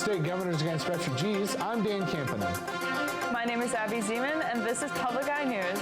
State Governors Against Refugees, I'm Dan Campanen. My name is Abby Zeman, and this is Public Eye News.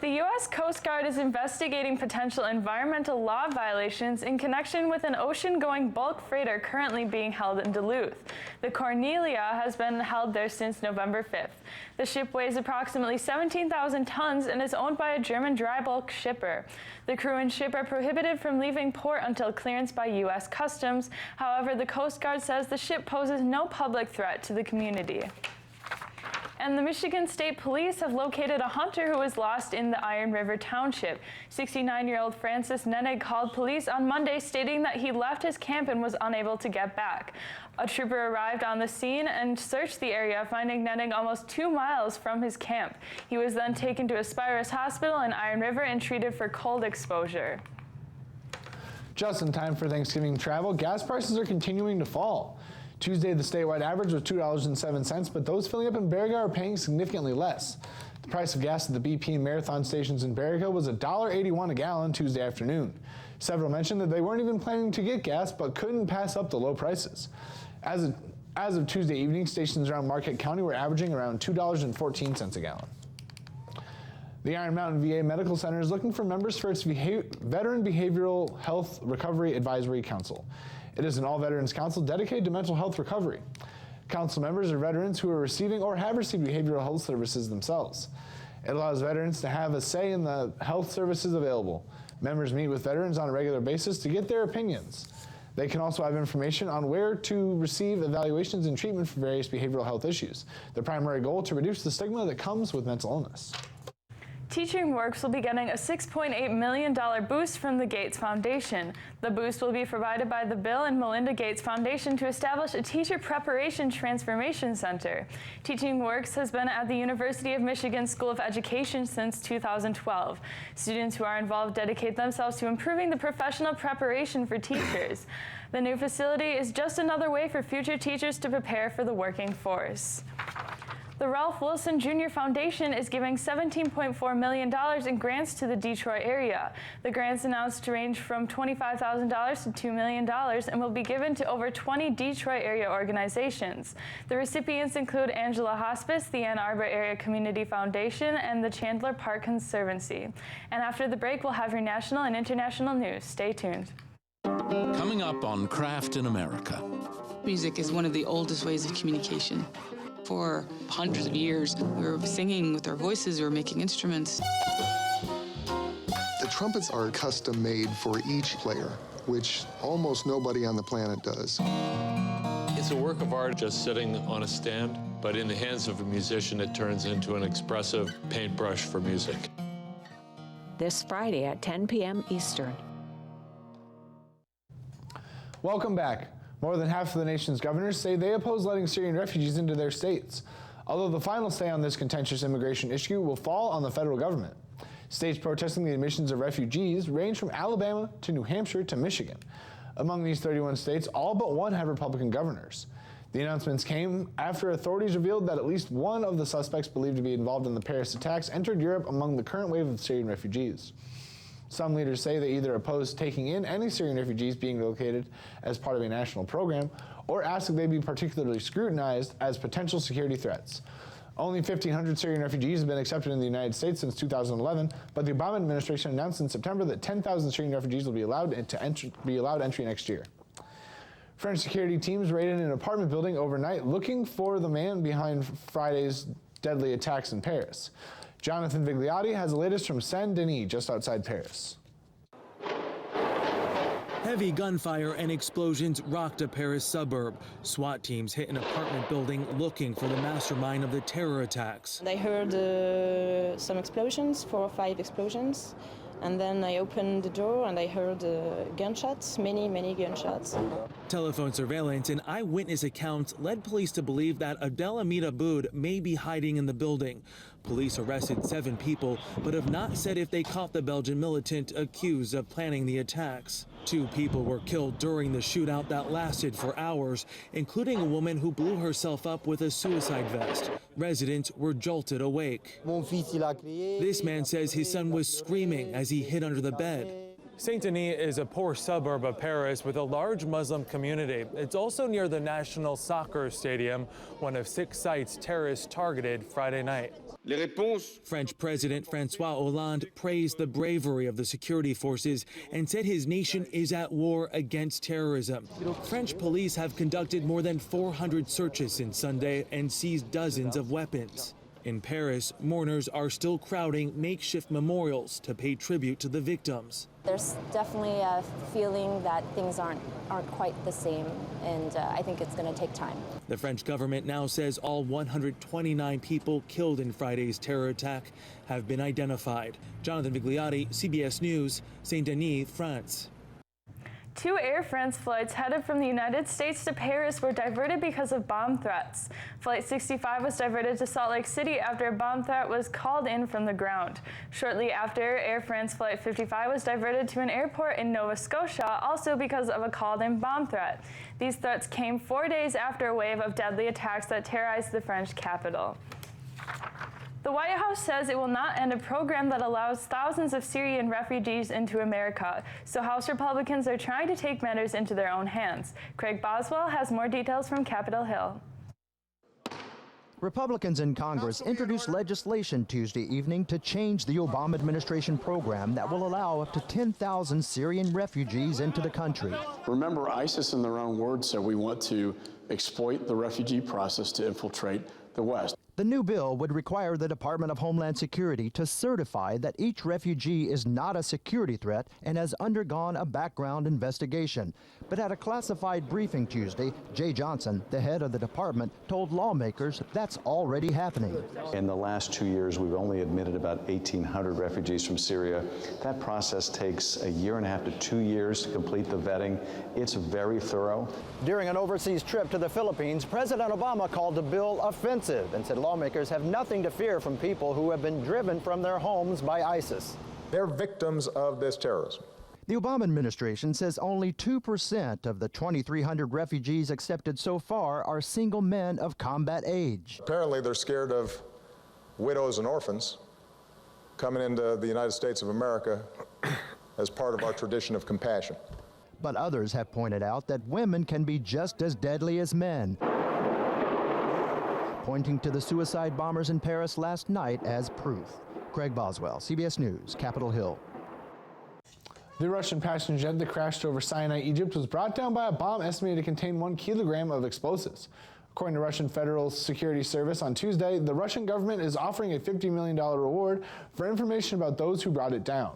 The U.S. Coast Guard is investigating potential environmental law violations in connection with an ocean-going bulk freighter currently being held in Duluth. The Cornelia has been held there since November 5th. The ship weighs approximately 17,000 tons and is owned by a German dry bulk shipper. The crew and ship are prohibited from leaving port until clearance by U.S. Customs. However, the Coast Guard says the ship poses no public threat to the community. And the Michigan State Police have located a hunter who was lost in the Iron River Township. 69-year-old Francis Nennig called police on Monday stating that he left his camp and was unable to get back. A trooper arrived on the scene and searched the area, finding Nennig almost 2 miles from his camp. He was then taken to Aspirus Hospital in Iron River and treated for cold exposure. Just in time for Thanksgiving travel, gas prices are continuing to fall. Tuesday, the statewide average was $2.07, but those filling up in Baraga are paying significantly less. The price of gas at the BP and Marathon stations in Baraga was $1.81 a gallon Tuesday afternoon. Several mentioned that they weren't even planning to get gas, but couldn't pass up the low prices. As of Tuesday evening, stations around Marquette County were averaging around $2.14 a gallon. The Iron Mountain VA Medical Center is looking for members for its Veteran Behavioral Health Recovery Advisory Council. It is an all-veterans council dedicated to mental health recovery. Council members are veterans who are receiving or have received behavioral health services themselves. It allows veterans to have a say in the health services available. Members meet with veterans on a regular basis to get their opinions. They can also have information on where to receive evaluations and treatment for various behavioral health issues. The primary goal to reduce the stigma that comes with mental illness. Teaching Works will be getting a $6.8 million boost from the Gates Foundation. The boost will be provided by the Bill and Melinda Gates Foundation to establish a Teacher Preparation Transformation Center. Teaching Works has been at the University of Michigan School of Education since 2012. Students who are involved dedicate themselves to improving the professional preparation for teachers. The new facility is just another way for future teachers to prepare for the working force. The Ralph Wilson Jr. Foundation is giving $17.4 million in grants to the Detroit area. The grants announced range from $25,000 to $2 million and will be given to over 20 Detroit area organizations. The recipients include Angela Hospice, the Ann Arbor Area Community Foundation, and the Chandler Park Conservancy. And after the break, we'll have your national and international news. Stay tuned. Coming up on Craft in America. Music is one of the oldest ways of communication. For hundreds of years, we were singing with our voices, we were making instruments. The trumpets are custom made for each player, which almost nobody on the planet does. It's a work of art just sitting on a stand, but in the hands of a musician, it turns into an expressive paintbrush for music. This Friday at 10 p.m. Eastern. Welcome back. More than half of the nation's governors say they oppose letting Syrian refugees into their states, although the final say on this contentious immigration issue will fall on the federal government. States protesting the admissions of refugees range from Alabama to New Hampshire to Michigan. Among these 31 states, all but one have Republican governors. The announcements came after authorities revealed that at least one of the suspects believed to be involved in the Paris attacks entered Europe among the current wave of Syrian refugees. Some leaders say they either oppose taking in any Syrian refugees being relocated as part of a national program, or ask that they be particularly scrutinized as potential security threats. Only 1,500 Syrian refugees have been accepted in the United States since 2011, but the Obama administration announced in September that 10,000 Syrian refugees will be allowed entry next year. French security teams raided an apartment building overnight looking for the man behind Friday's deadly attacks in Paris. Jonathan Vigliotti has the latest from Saint-Denis, just outside Paris. Heavy gunfire and explosions rocked a Paris suburb. SWAT teams hit an apartment building looking for the mastermind of the terror attacks. I heard some explosions, 4 or 5 explosions. And then I opened the door and I heard gunshots, many gunshots. Telephone surveillance and eyewitness accounts led police to believe that Abdelhamid Aboud may be hiding in the building. Police arrested 7 people, but have not said if they caught the Belgian militant accused of planning the attacks. 2 people were killed during the shootout that lasted for hours, including a woman who blew herself up with a suicide vest. Residents were jolted awake. This man says his son was screaming as he hid under the bed. Saint-Denis is a poor suburb of Paris with a large Muslim community. It's also near the National Soccer Stadium, one of 6 sites terrorists targeted Friday night. French President François Hollande praised the bravery of the security forces and said his nation is at war against terrorism. French police have conducted more than 400 searches since Sunday and seized dozens of weapons. In Paris, mourners are still crowding makeshift memorials to pay tribute to the victims. There's definitely a feeling that things aren't quite the same, and I think it's going to take time. The French government now says all 129 people killed in Friday's terror attack have been identified. Jonathan Vigliotti, CBS News, Saint-Denis, France. 2 Air France flights headed from the United States to Paris were diverted because of bomb threats. Flight 65 was diverted to Salt Lake City after a bomb threat was called in from the ground. Shortly after, Air France Flight 55 was diverted to an airport in Nova Scotia, also because of a called-in bomb threat. These threats came 4 days after a wave of deadly attacks that terrorized the French capital. The White House says it will not end a program that allows thousands of Syrian refugees into America, so House Republicans are trying to take matters into their own hands. Craig Boswell has more details from Capitol Hill. Republicans in Congress introduced legislation Tuesday evening to change the Obama administration program that will allow up to 10,000 Syrian refugees into the country. Remember, ISIS, in their own words, said we want to exploit the refugee process to infiltrate the West. The new bill would require the Department of Homeland Security to certify that each refugee is not a security threat and has undergone a background investigation. But at a classified briefing Tuesday, Jay Johnson, the head of the department, told lawmakers that's already happening. In the last 2 years, we've only admitted about 1,800 refugees from Syria. That process takes 1.5 to 2 years to complete the vetting. It's very thorough. During an overseas trip to the Philippines, President Obama called the bill offensive and said lawmakers have nothing to fear from people who have been driven from their homes by ISIS. They're victims of this terrorism. The Obama administration says only 2% of the 2,300 refugees accepted so far are single men of combat age. Apparently they're scared of widows and orphans coming into the United States of America as part of our tradition of compassion. But others have pointed out that women can be just as deadly as men, pointing to the suicide bombers in Paris last night as proof. Craig Boswell, CBS News, Capitol Hill. The Russian passenger jet that crashed over Sinai, Egypt, was brought down by a bomb estimated to contain 1 kilogram of explosives. According to Russian Federal Security Service on Tuesday, the Russian government is offering a $50 million reward for information about those who brought it down.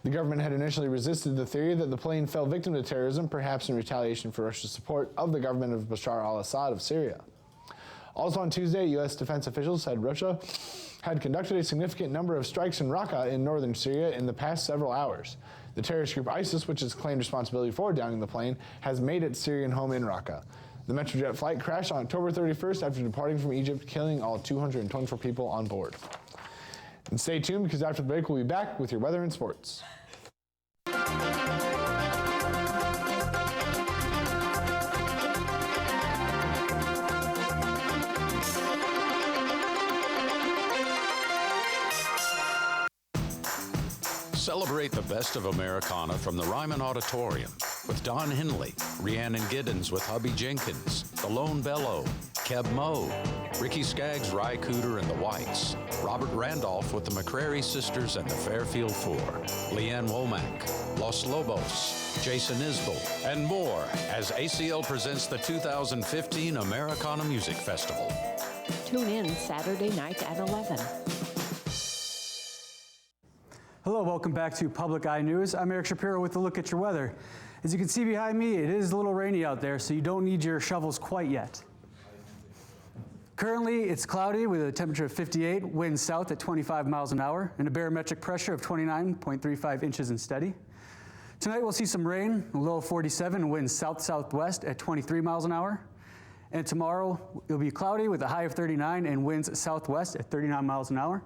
The government had initially resisted the theory that the plane fell victim to terrorism, perhaps in retaliation for Russia's support of the government of Bashar al-Assad of Syria. Also on Tuesday, U.S. defense officials said Russia had conducted a significant number of strikes in Raqqa in northern Syria in the past several hours. The terrorist group ISIS, which has claimed responsibility for downing the plane, has made its Syrian home in Raqqa. The Metrojet flight crashed on October 31st after departing from Egypt, killing all 224 people on board. And stay tuned, because after the break, we'll be back with your weather and sports. Celebrate the best of Americana from the Ryman Auditorium with Don Henley, Rhiannon Giddens with Hubby Jenkins, The Lone Bellow, Keb Moe, Ricky Skaggs, Ry Cooter and the Whites, Robert Randolph with the McCrary Sisters and the Fairfield Four, Leanne Womack, Los Lobos, Jason Isbell, and more as ACL presents the 2015 Americana Music Festival. Tune in Saturday night at 11. Hello, welcome back to Public Eye News. I'm Eric Shapiro with a look at your weather. As you can see behind me, it is a little rainy out there, so you don't need your shovels quite yet. Currently, it's cloudy with a temperature of 58, winds south at 25 miles an hour, and a barometric pressure of 29.35 inches and steady. Tonight, we'll see some rain, a low of 47, winds south-southwest at 23 miles an hour. And tomorrow, it'll be cloudy with a high of 39 and winds southwest at 39 miles an hour.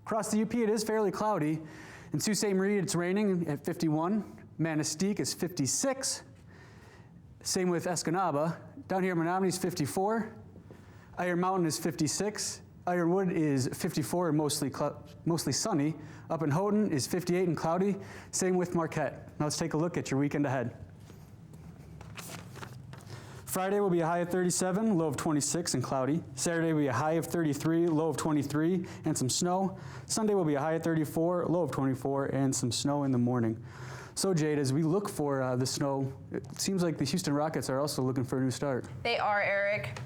Across the UP, it is fairly cloudy. In Sault Ste. Marie, it's raining at 51. Manistee is 56. Same with Escanaba. Down here in Menominee is 54. Iron Mountain is 56. Ironwood is 54 and mostly sunny. Up in Houghton is 58 and cloudy. Same with Marquette. Now let's take a look at your weekend ahead. Friday will be a high of 37, low of 26 and cloudy. Saturday will be a high of 33, low of 23 and some snow. Sunday will be a high of 34, low of 24 and some snow in the morning. So Jade, as we look for the snow, it seems like the Houston Rockets are also looking for a new start. They are, Eric.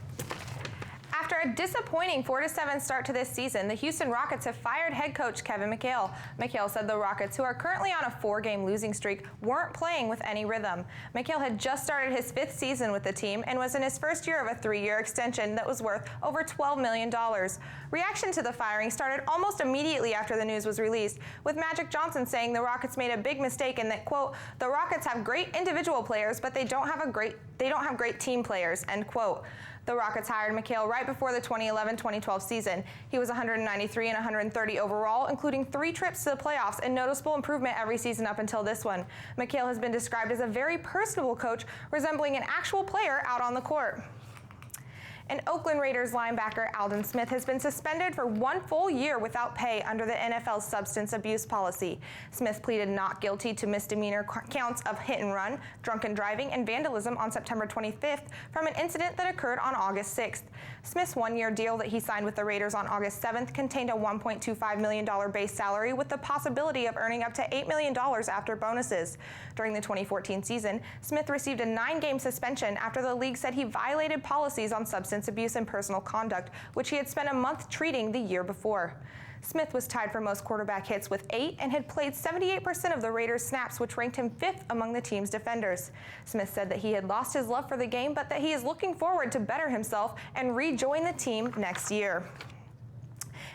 After a disappointing 4-7 start to this season, the Houston Rockets have fired head coach Kevin McHale. McHale said the Rockets, who are currently on a 4-game losing streak, weren't playing with any rhythm. McHale had just started his 5th season with the team and was in his first year of a 3-year extension that was worth over $12 million. Reaction to the firing started almost immediately after the news was released, with Magic Johnson saying the Rockets made a big mistake and that, quote, the Rockets have great individual players, but they don't have great team players, end quote. The Rockets hired McHale right before the 2011-2012 season. He was 193 and 130 overall, including 3 trips to the playoffs and noticeable improvement every season up until this one. McHale has been described as a very personable coach, resembling an actual player out on the court. And Oakland Raiders linebacker Aldon Smith has been suspended for 1 full year without pay under the NFL's substance abuse policy. Smith pleaded not guilty to misdemeanor counts of hit and run, drunken driving, and vandalism on September 25th from an incident that occurred on August 6th. Smith's 1-year deal that he signed with the Raiders on August 7th contained a $1.25 million base salary with the possibility of earning up to $8 million after bonuses. During the 2014 season, Smith received a 9-game suspension after the league said he violated policies on substance abuse and personal conduct, which he had spent a month treating the year before. Smith was tied for most quarterback hits with 8 and had played 78% of the Raiders' snaps, which ranked him 5th among the team's defenders. Smith said that he had lost his love for the game, but that he is looking forward to better himself and rejoin the team next year.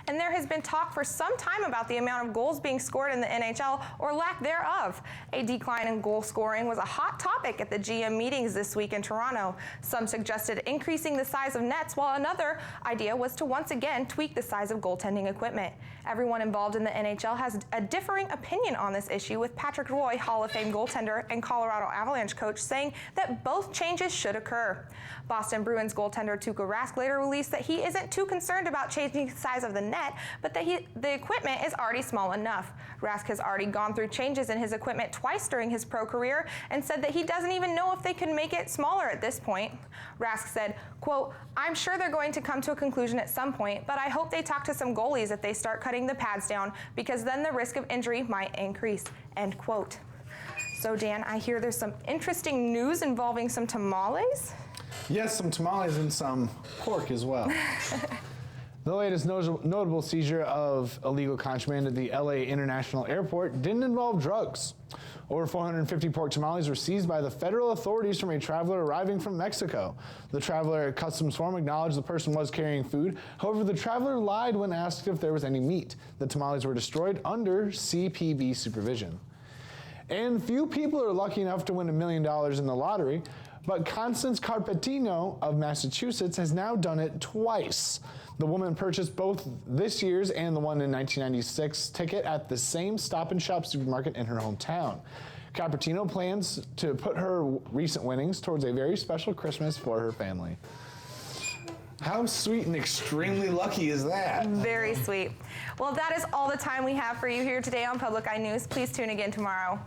And there has been talk for some time about the amount of goals being scored in the NHL or lack thereof. A decline in goal scoring was a hot topic at the GM meetings this week in Toronto. Some suggested increasing the size of nets, while another idea was to once again tweak the size of goaltending equipment. Everyone involved in the NHL has a differing opinion on this issue, with Patrick Roy, Hall of Fame goaltender and Colorado Avalanche coach, saying that both changes should occur. Boston Bruins goaltender Tuukka Rask later released that he isn't too concerned about changing the size of the net, but that the equipment is already small enough. Rask has already gone through changes in his equipment twice during his pro career and said that he doesn't even know if they can make it smaller at this point. Rask said, quote, I'm sure they're going to come to a conclusion at some point, but I hope they talk to some goalies if they start cutting the pads down, because then the risk of injury might increase, end quote. So Dan, I hear there's some interesting news involving some tamales? Yes, some tamales and some pork as well. The latest notable seizure of illegal contraband at the LA International Airport didn't involve drugs. Over 450 pork tamales were seized by the federal authorities from a traveler arriving from Mexico. The traveler at Customs Forum acknowledged the person was carrying food. However, the traveler lied when asked if there was any meat. The tamales were destroyed under CPB supervision. And few people are lucky enough to win $1 million in the lottery, but Constance Carpetino of Massachusetts has now done it twice. The woman purchased both this year's and the one in 1996 ticket at the same Stop and Shop supermarket in her hometown. Carpetino plans to put her recent winnings towards a very special Christmas for her family. How sweet and extremely lucky is that? Very sweet. Well, that is all the time we have for you here today on Public Eye News. Please tune again tomorrow.